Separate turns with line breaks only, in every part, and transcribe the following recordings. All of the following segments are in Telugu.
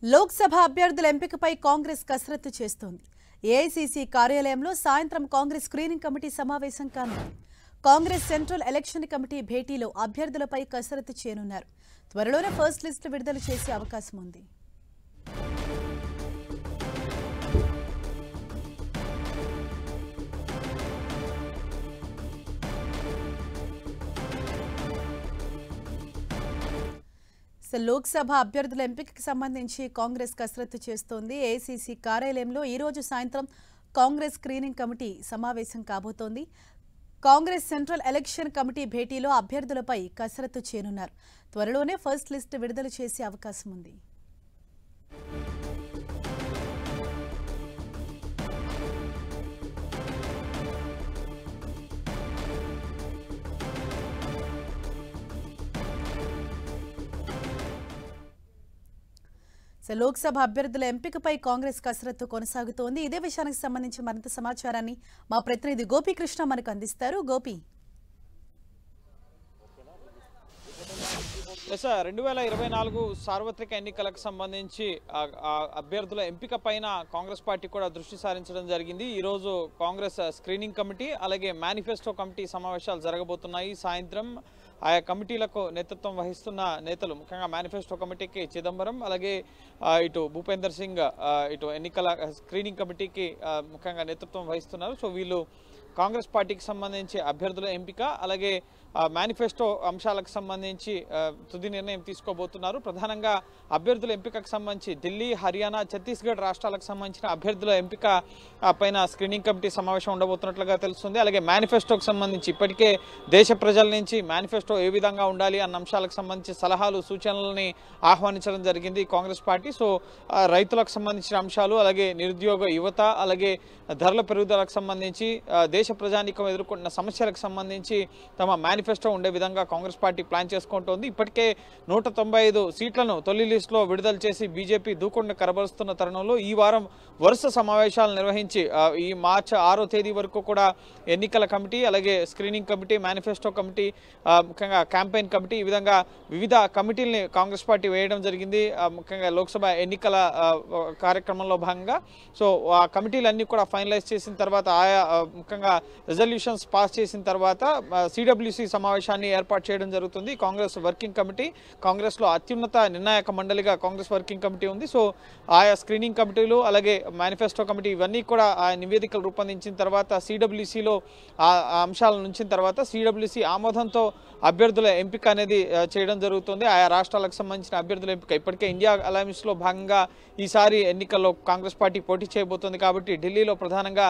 లోక్సభ అభ్యర్థుల ఎంపికపై కాంగ్రెస్ కసరత్తు చేస్తోంది. ఏఐసీసీ కార్యాలయంలో సాయంత్రం కాంగ్రెస్ స్క్రీనింగ్ కమిటీ సమావేశం కానుంది. కాంగ్రెస్ సెంట్రల్ ఎలక్షన్ కమిటీ భేటీలో అభ్యర్థులపై కసరత్తు చేయనున్నారు. త్వరలోనే ఫస్ట్ లిస్ట్ విడుదల చేసే అవకాశం ఉంది. లోక్సభ అభ్యర్థుల ఎంపికకు సంబంధించి కాంగ్రెస్ కసరత్తు చేస్తోంది. ఏఐసీసీ కార్యాలయంలో ఈ రోజు సాయంత్రం కాంగ్రెస్ స్క్రీనింగ్ కమిటీ సమావేశం కాబోతోంది. కాంగ్రెస్ సెంట్రల్ ఎలక్షన్ కమిటీ భేటీలో అభ్యర్థులపై కసరత్తు చేయనున్నారు. త్వరలోనే ఫస్ట్ లిస్ట్ విడుదల చేసే అవకాశం ఉంది. లోక్సభ అభ్యర్థుల ఎంపికపై కాంగ్రెస్ కసరత్తు కొనసాగుతోంది. ఇదే విషయానికి సంబంధించి మరింత సమాచారాన్ని మా ప్రతినిధి గోపీకృష్ణ మనకు అందిస్తారు. గోపి,
2024 సార్వత్రిక ఎన్నికలకు సంబంధించి అభ్యర్థుల ఎంపిక పైన కాంగ్రెస్ పార్టీ కూడా దృష్టి సారించడం జరిగింది. ఈరోజు కాంగ్రెస్ స్క్రీనింగ్ కమిటీ అలాగే మేనిఫెస్టో కమిటీ సమావేశాలు జరగబోతున్నాయి. సాయంత్రం ఆయా కమిటీలకు నేతృత్వం వహిస్తున్న నేతలు, ముఖ్యంగా మేనిఫెస్టో కమిటీకి చిదంబరం, అలాగే ఇటు భూపేందర్ సింగ్, ఇటు ఎన్నికల స్క్రీనింగ్ కమిటీకి ముఖ్యంగా నేతృత్వం వహిస్తున్నారు. సో వీళ్ళు కాంగ్రెస్ పార్టీకి సంబంధించి అభ్యర్థుల ఎంపిక అలాగే మేనిఫెస్టో అంశాలకు సంబంధించి తుది నిర్ణయం తీసుకోబోతున్నారు. ప్రధానంగా అభ్యర్థుల ఎంపికకు సంబంధించి ఢిల్లీ, హర్యానా, ఛత్తీస్గఢ్ రాష్ట్రాలకు సంబంధించిన అభ్యర్థుల ఎంపిక పైన స్క్రీనింగ్ కమిటీ సమావేశం ఉండబోతున్నట్లుగా తెలుస్తుంది. అలాగే మేనిఫెస్టోకి సంబంధించి ఇప్పటికే దేశ ప్రజల నుంచి మేనిఫెస్టో ఏ విధంగా ఉండాలి అన్న అంశాలకు సంబంధించి సలహాలు, సూచనలని ఆహ్వానించడం జరిగింది కాంగ్రెస్ పార్టీ. సో రైతులకు సంబంధించిన అంశాలు, అలాగే నిరుద్యోగ యువత, అలాగే ధరల పెరుగుదలకు సంబంధించి దేశ ప్రజానీకం ఎదుర్కొంటున్న సమస్యలకు సంబంధించి తమ మేనిఫెస్టో ఉండే విధంగా కాంగ్రెస్ పార్టీ ప్లాన్ చేసుకుంటోంది. ఇప్పటికే 195 సీట్లను తొలి లిస్టులో విడుదల చేసి బీజేపీ దూకుడును కనబరుస్తున్న తరుణంలో ఈ వారం వరుస సమావేశాలు నిర్వహించి ఈ మార్చి 6వ తేదీ వరకు కూడా ఎన్నికల కమిటీ, అలాగే స్క్రీనింగ్ కమిటీ, మేనిఫెస్టో కమిటీ, ముఖ్యంగా క్యాంపెయిన్ కమిటీ, ఈ విధంగా వివిధ కమిటీలని కాంగ్రెస్ పార్టీ వేయడం జరిగింది. ముఖ్యంగా లోక్సభ ఎన్నికల కార్యక్రమంలో భాగంగా సో ఆ కమిటీలన్నీ కూడా ఫైనలైజ్ చేసిన తర్వాత, ఆయా ముఖ్యంగా రిజల్యూషన్స్ పాస్ చేసిన తర్వాత సిడబ్ల్యూసి సమావేశాన్ని ఏర్పాటు చేయడం జరుగుతుంది. కాంగ్రెస్ వర్కింగ్ కమిటీ, కాంగ్రెస్లో అత్యున్నత నిర్ణాయక మండలిగా కాంగ్రెస్ వర్కింగ్ కమిటీ ఉంది. సో ఆయా స్క్రీనింగ్ కమిటీలు, అలాగే మేనిఫెస్టో కమిటీ ఇవన్నీ కూడా ఆ నివేదికలు రూపొందించిన తర్వాత సిడబ్ల్యూసిలో ఆ అంశాలను ఉంచిన తర్వాత సిడబ్ల్యూసి ఆమోదంతో అభ్యర్థుల ఎంపిక అనేది చేయడం జరుగుతుంది. ఆయా రాష్ట్రాలకు సంబంధించిన అభ్యర్థుల ఎంపిక ఇప్పటికే ఇండియా అలయన్స్లో భాగంగా ఈసారి ఎన్నికల్లో కాంగ్రెస్ పార్టీ పోటీ చేయబోతోంది. కాబట్టి ఢిల్లీలో ప్రధానంగా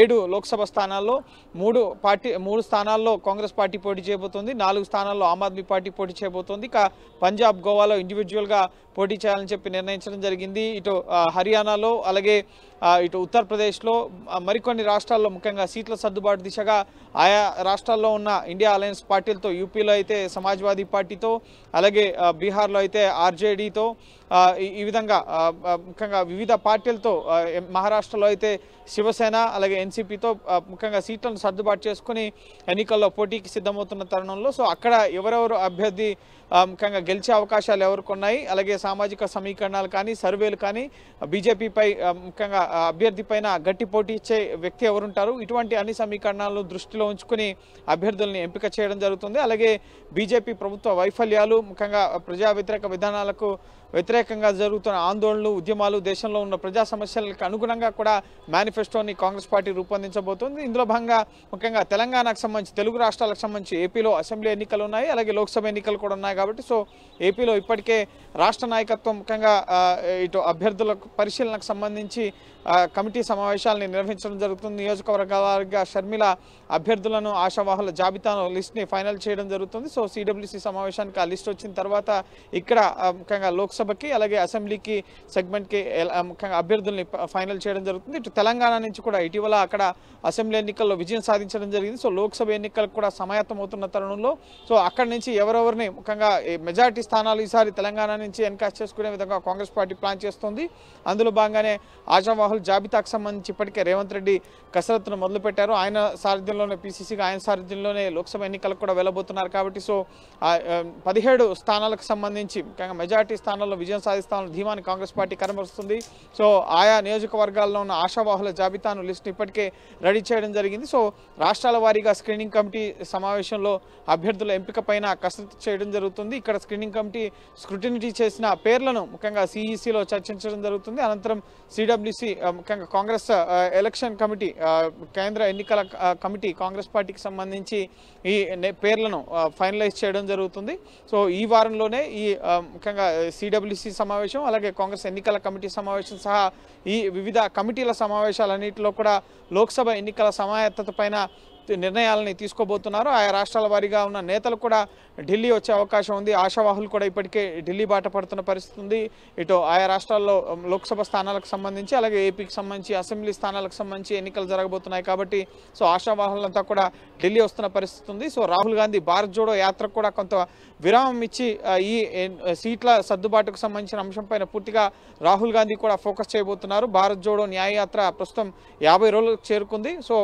7 లోక్సభ స్థానాల్లో 3 స్థానాల్లో కాంగ్రెస్ పార్టీ పోటీ చేయబోతోంది. 4 స్థానాల్లో ఆమ్ ఆద్మీ పార్టీ పోటీ చేయబోతోంది. ఇక పంజాబ్, గోవాలో ఇండివిజువల్గా పోటీ చేయాలని చెప్పి నిర్ణయించడం జరిగింది. ఇటు హర్యానాలో, అలాగే ఇటు ఉత్తరప్రదేశ్లో, మరికొన్ని రాష్ట్రాల్లో ముఖ్యంగా సీట్ల సర్దుబాటు దిశగా ఆయా రాష్ట్రాల్లో ఉన్న ఇండియా అలయన్స్ పార్టీలతో, యూపీలో అయితే సమాజ్వాదీ పార్టీతో, అలాగే బీహార్లో అయితే ఆర్జేడీతో, ఈ విధంగా ముఖ్యంగా వివిధ పార్టీలతో, మహారాష్ట్రలో అయితే శివసేన, అలాగే ఎన్సీపీతో ముఖ్యంగా సీట్లను సర్దుబాటు చేసుకుని ఎన్నికల్లో పోటీకి సిద్ధమవుతున్న తరుణంలో సో అక్కడ ఎవరెవరు అభ్యర్థి ముఖ్యంగా గెలిచే అవకాశాలు ఎవరికి ఉన్నాయి, అలాగే సామాజిక సమీకరణాలు కానీ, సర్వేలు కానీ, బీజేపీపై ముఖ్యంగా అభ్యర్థి పైన గట్టి పోటీ ఇచ్చే వ్యక్తి ఎవరుంటారు, ఇటువంటి అన్ని సమీకరణాలను దృష్టిలో ఉంచుకుని అభ్యర్థుల్ని ఎంపిక చేయడం జరుగుతుంది. అలాగే బీజేపీ ప్రభుత్వ వైఫల్యాలు, ముఖ్యంగా ప్రజా వ్యతిరేక విధానాలకు వ్యతిరేకంగా జరుగుతున్న ఆందోళనలు, ఉద్యమాలు, దేశంలో ఉన్న ప్రజా సమస్యలకు అనుగుణంగా కూడా మేనిఫెస్టోని కాంగ్రెస్ పార్టీ రూపొందించబోతోంది. ఇందులో భాగంగా ముఖ్యంగా తెలంగాణకు సంబంధించి, తెలుగు రాష్ట్రాలకు సంబంధించి ఏపీలో అసెంబ్లీ ఎన్నికలు ఉన్నాయి, అలాగే లోక్సభ ఎన్నికలు కూడా ఉన్నాయి. కాబట్టి సో ఏపీలో ఇప్పటికే రాష్ట్ర నాయకత్వం ముఖ్యంగా ఇటు అభ్యర్థుల పరిశీలనకు సంబంధించి కమిటీ సమావేశాలను నిర్వహించడం జరుగుతుంది. నియోజకవర్గాలుగా షర్మిల అభ్యర్థులను, ఆశావాహుల జాబితాను, లిస్ట్ని ఫైనల్ చేయడం జరుగుతుంది. సో సిడబ్ల్యూసి సమావేశానికి ఆ లిస్ట్ వచ్చిన తర్వాత ఇక్కడ ముఖ్యంగా లోక్సభకి, అలాగే అసెంబ్లీకి సెగ్మెంట్కి ముఖ్యంగా అభ్యర్థుల్ని ఫైనల్ చేయడం జరుగుతుంది. ఇటు తెలంగాణ నుంచి కూడా ఇటీవల అక్కడ అసెంబ్లీ ఎన్నికల్లో విజయం సాధించడం జరిగింది. సో లోక్సభ ఎన్నికలకు కూడా సమాయత్తం అవుతున్న తరుణంలో సో అక్కడి నుంచి ఎవరెవరిని ముఖ్యంగా మెజారిటీ స్థానాలు ఈసారి తెలంగాణ నుంచి ఎన్కాష్ చేసుకునే విధంగా కాంగ్రెస్ పార్టీ ప్లాన్ చేస్తుంది. అందులో భాగంగానే ఆశావాహుల జాబితాకు సంబంధించి ఇప్పటికే రేవంత్ రెడ్డి కసరత్తును మొదలుపెట్టారు. ఆయన సారథ్యంలోనే పీసీసీగా ఆయన సారథ్యంలోనే లోక్సభ ఎన్నికలకు కూడా వెళ్ళబోతున్నారు. కాబట్టి సో 17 స్థానాలకు సంబంధించి ముఖ్యంగా మెజారిటీ స్థానాల్లో విజయం సాధిస్తామని ధీమాని కాంగ్రెస్ పార్టీ కనబరుస్తుంది. సో ఆయా నియోజకవర్గాల్లో ఉన్న ఆశావాహుల జాబితాను లిస్ట్ ఇప్పటికే రెడీ చేయడం జరిగింది. సో రాష్ట్రాల వారీగా స్క్రీనింగ్ కమిటీ సమావేశంలో అభ్యర్థుల ఎంపిక పైన కసరత్తు చేయడం జరుగుతుంది. ఇక్కడ స్క్రీనింగ్ కమిటీ స్క్రూటినీ చేసిన పేర్లను ముఖ్యంగా సిఈసిలో చర్చించడం జరుగుతుంది. అనంతరం సిడబ్ల్యూసి ముఖ్యంగా కాంగ్రెస్ ఎలక్షన్ కమిటీ కేంద్ర ఎన్నికల కమిటీ కాంగ్రెస్ పార్టీకి సంబంధించి ఈ పేర్లను ఫైనలైజ్ చేయడం జరుగుతుంది. సో ఈ వారంలోనే ఈ ముఖ్యంగా సిడబ్ల్యూసి సమావేశం అలాగే కాంగ్రెస్ ఎన్నికల కమిటీ సమావేశం సహా ఈ వివిధ కమిటీల సమావేశాలన్నింటిలో కూడా లోక్సభ ఎన్నికల సమాయత్తత పైన నిర్ణయాలని తీసుకోబోతున్నారు. ఆయా రాష్ట్రాల వారీగా ఉన్న నేతలు కూడా ఢిల్లీ వచ్చే అవకాశం ఉంది. ఆశావాహులు కూడా ఇప్పటికే ఢిల్లీ బాట పడుతున్న పరిస్థితి ఉంది. ఇటు ఆయా రాష్ట్రాల్లో లోక్సభ స్థానాలకు సంబంధించి అలాగే ఏపీకి సంబంధించి అసెంబ్లీ స్థానాలకు సంబంధించి ఎన్నికలు జరగబోతున్నాయి. కాబట్టి సో ఆశావాహులంతా కూడా ఢిల్లీ వస్తున్న పరిస్థితి ఉంది. సో రాహుల్ గాంధీ భారత్ జోడో యాత్రకు కూడా కొంత విరామం ఇచ్చి ఈ సీట్ల సర్దుబాటుకు సంబంధించిన అంశంపైన పూర్తిగా రాహుల్ గాంధీ కూడా ఫోకస్ చేయబోతున్నారు. భారత్ జోడో న్యాయ యాత్ర ప్రస్తుతం 50 రోజులకు చేరుకుంది. సో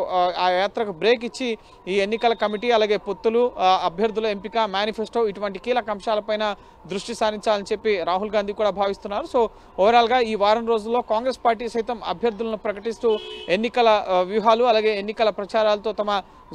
ఆ యాత్రకు బ్రేక్ ఇచ్చి ఈ ఎన్నికల కమిటీ అలాగే పొత్తులు అభ్యర్థుల ఎంపిక మేనిఫెస్టో ఇటువంటి కీలక అంశాలపైన దృష్టి సారించాలని చెప్పి రాహుల్ గాంధీ కూడా భావిస్తున్నారు. సో ఓవరాల్గా ఈ వారం రోజుల్లో కాంగ్రెస్ పార్టీ సైతం అభ్యర్థులను ప్రకటిస్తూ ఎన్నికల వ్యూహాలు అలాగే ఎన్నికల ప్రచారాలతో తమ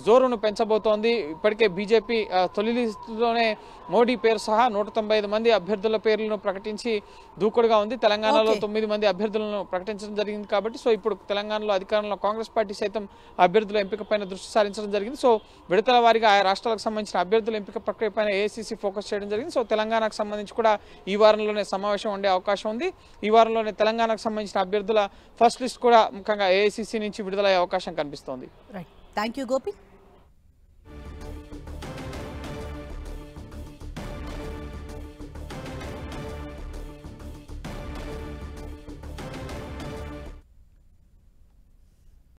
జోరును పెంచబోతోంది. ఇప్పటికే బీజేపీ తొలి లిస్టులోనే మోడీ పేరు సహా 195 మంది అభ్యర్థుల పేర్లను ప్రకటించి దూకుడుగా ఉంది. తెలంగాణలో 9 మంది అభ్యర్థులను ప్రకటించడం జరిగింది. కాబట్టి సో ఇప్పుడు తెలంగాణలో అధికారంలో కాంగ్రెస్ పార్టీ సైతం అభ్యర్థుల ఎంపికపైన దృష్టి సారించడం జరిగింది. సో విడతల వారీగా ఆయా రాష్ట్రాలకు సంబంధించిన అభ్యర్థుల ఎంపిక ప్రక్రియపైన ఏఐసీసీ ఫోకస్ చేయడం జరిగింది. సో తెలంగాణకు సంబంధించి కూడా ఈ వారంలోనే సమావేశం ఉండే అవకాశం ఉంది. ఈ వారంలోనే తెలంగాణకు సంబంధించిన అభ్యర్థుల ఫస్ట్ లిస్ట్ కూడా ముఖ్యంగా ఏఐసీసీ నుంచి విడుదలయ్యే అవకాశం కనిపిస్తోంది.
Right, thank you Gopi.